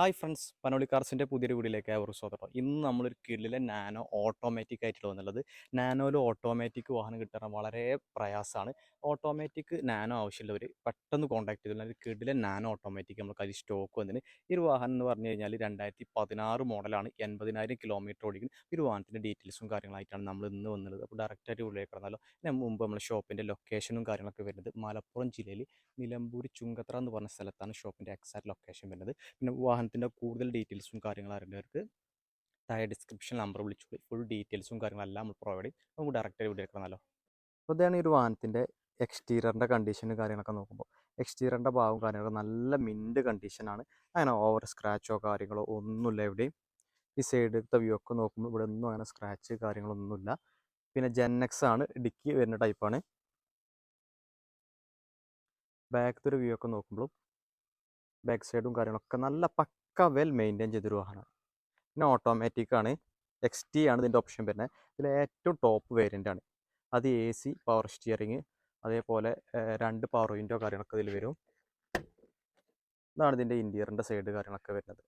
Hi friends, Panoli കാർസിൻ്റെ പുതിയൊരു വീഡിയോയിലേക്ക് ഏവർക്കും സ്വാഗതം. ഇന്ന് നമ്മളൊരു കിടിലൻ നാനോ ഓട്ടോമാറ്റിക് ആയിട്ടുള്ള വന്നുള്ളത്. നാനോയിൽ ഓട്ടോമാറ്റിക് വാഹനം കിട്ടാൻ വളരെ പ്രയാസമാണ്. ഓട്ടോമാറ്റിക് നാനോ ആവശ്യമുള്ളവർ പെട്ടെന്ന് കോൺടാക്ട് ചെയ്തിട്ടുള്ള ഒരു കിടിലൻ നാനോ ഓട്ടോമാറ്റിക് നമുക്ക് അതിൽ സ്റ്റോക്ക് വന്നിന്. ഈ ഒരു വാഹനം എന്ന് പറഞ്ഞു കഴിഞ്ഞാൽ 2016 മോഡലാണ്, 80,000 കിലോമീറ്റർ ഓടിക്കും. ഈ ഒരു വാഹനത്തിൻ്റെ ഡീറ്റെയിൽസും കാര്യങ്ങളായിട്ടാണ് നമ്മൾ ഇന്ന് വന്നത്. അപ്പോൾ ഡയറക്റ്റായിട്ട് ഉള്ളിലേക്ക് കടന്നാലോ. ഇതിന് മുമ്പ് നമ്മൾ ഷോപ്പിൻ്റെ ലൊക്കേഷനും കാര്യങ്ങളൊക്കെ വരുന്നത് മലപ്പുറം ജില്ലയിൽ നിലമ്പൂർ ചുങ്കത്തറ എന്ന് പറഞ്ഞ സ്ഥലത്താണ് ഷോപ്പിൻ്റെ എക്സാക്ട് ലൊക്കേഷൻ വരുന്നത്. പിന്നെ വാഹനത്തിൻ്റെ കൂടുതൽ ഡീറ്റെയിൽസും കാര്യങ്ങളും അറിയേണ്ടവർക്ക് താഴെ ഡിസ്ക്രിപ്ഷൻ നമ്പർ വിളിച്ചോളി. ഫുൾ ഡീറ്റെയിൽസും കാര്യങ്ങളെല്ലാം നമ്മൾ പ്രൊവൈഡ് ചെയ്യും. നമുക്ക് ഡയറക്റ്റ് വീഡിയോ എടുക്കണമല്ലോ. അപ്പോൾ ഇതാണ് ഈ ഒരു വാഹനത്തിൻ്റെ എക്സ്റ്റീരിയറിൻ്റെ കണ്ടീഷനും കാര്യങ്ങളൊക്കെ നോക്കുമ്പോൾ എക്സ്റ്റീരിയറിൻ്റെ ഭാഗവും കാര്യങ്ങളൊക്കെ നല്ല മിൻറ്റ് കണ്ടീഷനാണ്. അങ്ങനെ ഓവർ സ്ക്രാച്ചോ കാര്യങ്ങളോ ഒന്നുമില്ല എവിടെയും. ഈ സൈഡിലത്തെ വ്യൂ ഒക്കെ നോക്കുമ്പോൾ ഇവിടെ ഒന്നും അങ്ങനെ സ്ക്രാച്ച് കാര്യങ്ങളൊന്നുമില്ല. പിന്നെ ജെൻഎക്സ് ആണ്, ഡിക്കി വരുന്ന ടൈപ്പാണ്. ബാക്കത്തെ ഒരു വ്യൂ ഒക്കെ നോക്കുമ്പോഴും ബാക്ക് സൈഡും കാര്യങ്ങളൊക്കെ നല്ല പക്ക വെൽ മെയിൻറ്റെയിൻ ചെയ്തൊരു വാഹനമാണ്. പിന്നെ ഓട്ടോമാറ്റിക് ആണ്, XT ആണ് ഇതിൻ്റെ ഓപ്ഷൻ വരുന്നത്. ഇതിൽ ഏറ്റവും ടോപ്പ് വേരിയൻ്റ് ആണ്. അത് AC, പവർ സ്റ്റിയറിങ്, അതേപോലെ 2 പവർ വിൻഡോ കാര്യങ്ങളൊക്കെ ഇതിൽ വരും. ഇതാണ് ഇതിൻ്റെ ഇൻറ്റീരിയറിൻ്റെ സൈഡ് കാര്യങ്ങളൊക്കെ വരുന്നത്.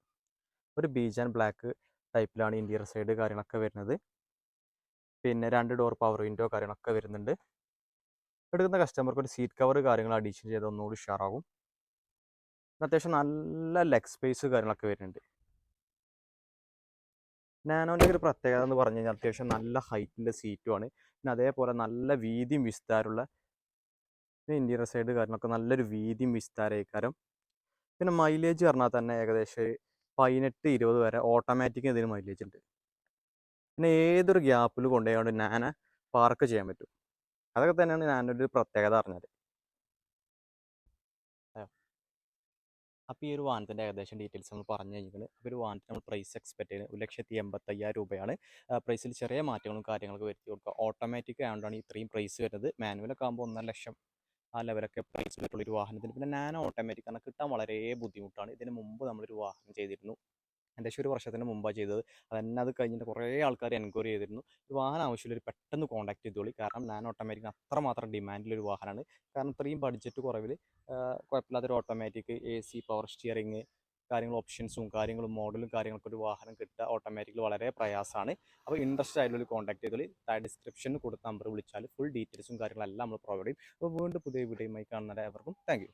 ഒരു ബീജ് ആൻഡ് ബ്ലാക്ക് ടൈപ്പിലാണ് ഇൻറ്റീരിയർ സൈഡ് കാര്യങ്ങളൊക്കെ വരുന്നത്. പിന്നെ 2 ഡോർ പവർ വിൻഡോ കാര്യങ്ങളൊക്കെ വരുന്നുണ്ട്. എടുക്കുന്ന കസ്റ്റമർക്ക് ഒരു സീറ്റ് കവർ കാര്യങ്ങൾ അഡീഷൻ ചെയ്ത് ഒന്നുകൂടി ഉഷാറാകും. അത്യാവശ്യം നല്ല ലെഗ് സ്പേസ് കാര്യങ്ങളൊക്കെ വരുന്നുണ്ട്. നാനോൻ്റെ ഒരു പ്രത്യേകത എന്ന് പറഞ്ഞു കഴിഞ്ഞാൽ അത്യാവശ്യം നല്ല ഹൈറ്റിൻ്റെ സീറ്റുമാണ്. പിന്നെ അതേപോലെ നല്ല വീതിയും വിസ്താരമുള്ള ഇൻറ്റീരിയർ സൈഡ് കാര്യങ്ങളൊക്കെ നല്ലൊരു വീതിയും വിസ്താരമായിക്കാരം. പിന്നെ മൈലേജ് പറഞ്ഞാൽ തന്നെ ഏകദേശം 18-20 വരെ ഓട്ടോമാറ്റിക് ഇതിന് മൈലേജ് ഉണ്ട്. പിന്നെ ഏതൊരു ഗ്യാപ്പിൽ കൊണ്ടുപോയാണ്ട് നാന പാർക്ക് ചെയ്യാൻ പറ്റും. അതൊക്കെ തന്നെയാണ് നാനോൻ്റെ ഒരു പ്രത്യേകത പറഞ്ഞത്. അപ്പോൾ ഈ ഒരു വാഹനത്തിൻ്റെ ഏകദേശം ഡീറ്റെയിൽസ് നമ്മൾ പറഞ്ഞു കഴിഞ്ഞിട്ടുണ്ട്. അപ്പോൾ ഒരു വാഹനത്തിന് നമ്മൾ പ്രൈസ് എക്സ്പെക്ട് ചെയ്യുന്നത് 1,85,000 രൂപയാണ്. പ്രൈസിൽ ചെറിയ മാറ്റങ്ങളും കാര്യങ്ങളൊക്കെ വരുത്തി കൊടുക്കുക. ഓട്ടോമാറ്റിക് ആയതുകൊണ്ടാണ് ഇത്രയും പ്രൈസ് വരുന്നത്. മാനുവലൊക്കെ ആകുമ്പോൾ 1,50,000 ആ ലെവലൊക്കെ പ്രൈസ് വരുള്ളൂ ഒരു വാഹനത്തിന്. പിന്നെ നാനോ ഓട്ടോമാറ്റിക് ആണ്, കിട്ടാൻ വളരെ ബുദ്ധിമുട്ടാണ്. ഇതിന് മുമ്പ് നമ്മളൊരു വാഹനം ചെയ്തിരുന്നു, ഏകദേശം ഒരു വർഷത്തിന് മുമ്പാണ് ചെയ്തത്. അത് കഴിഞ്ഞിട്ട് കുറേ ആൾക്കാർ എൻക്വയറി ചെയ്തിരുന്നു. ഒരു വാഹനം ആവശ്യമുള്ളൊരു പെട്ടെന്ന് കോൺടാക്ട് ചെയ്തോളി. കാരണം നാനോ ഓട്ടോമാറ്റിക് അത്രമാത്രം ഡിമാൻഡിലൊരു വാഹനമാണ്. കാരണം ഇത്രയും ബഡ്ജറ്റ് കുറവിൽ കുഴപ്പമില്ലാത്തൊരു ഓട്ടോമാറ്റിക് AC, പവർ സ്റ്റിയറിങ് കാര്യങ്ങൾ, ഓപ്ഷൻസും കാര്യങ്ങളും മോഡലും കാര്യങ്ങളൊക്കെ ഒരു വാഹനം കിട്ടുക ഓട്ടോമാറ്റിക്കിൽ വളരെ പ്രയാസമാണ്. അപ്പോൾ ഇൻട്രസ്റ്റ് ആയിട്ടുള്ള കോൺടാക്ട് ചെയ്തോളി. ഡിസ്ക്രിപ്ഷനിൽ കൊടുത്ത നമ്പർ വിളിച്ചാൽ ഫുൾ ഡീറ്റെയിൽസും കാര്യങ്ങളെല്ലാം നമ്മൾ പ്രൊവൈഡ് ചെയ്യും. അപ്പോൾ വീണ്ടും പുതിയ വീഡിയോയുമായി കാണുന്നവരെ എവർക്കും താങ്ക് യു.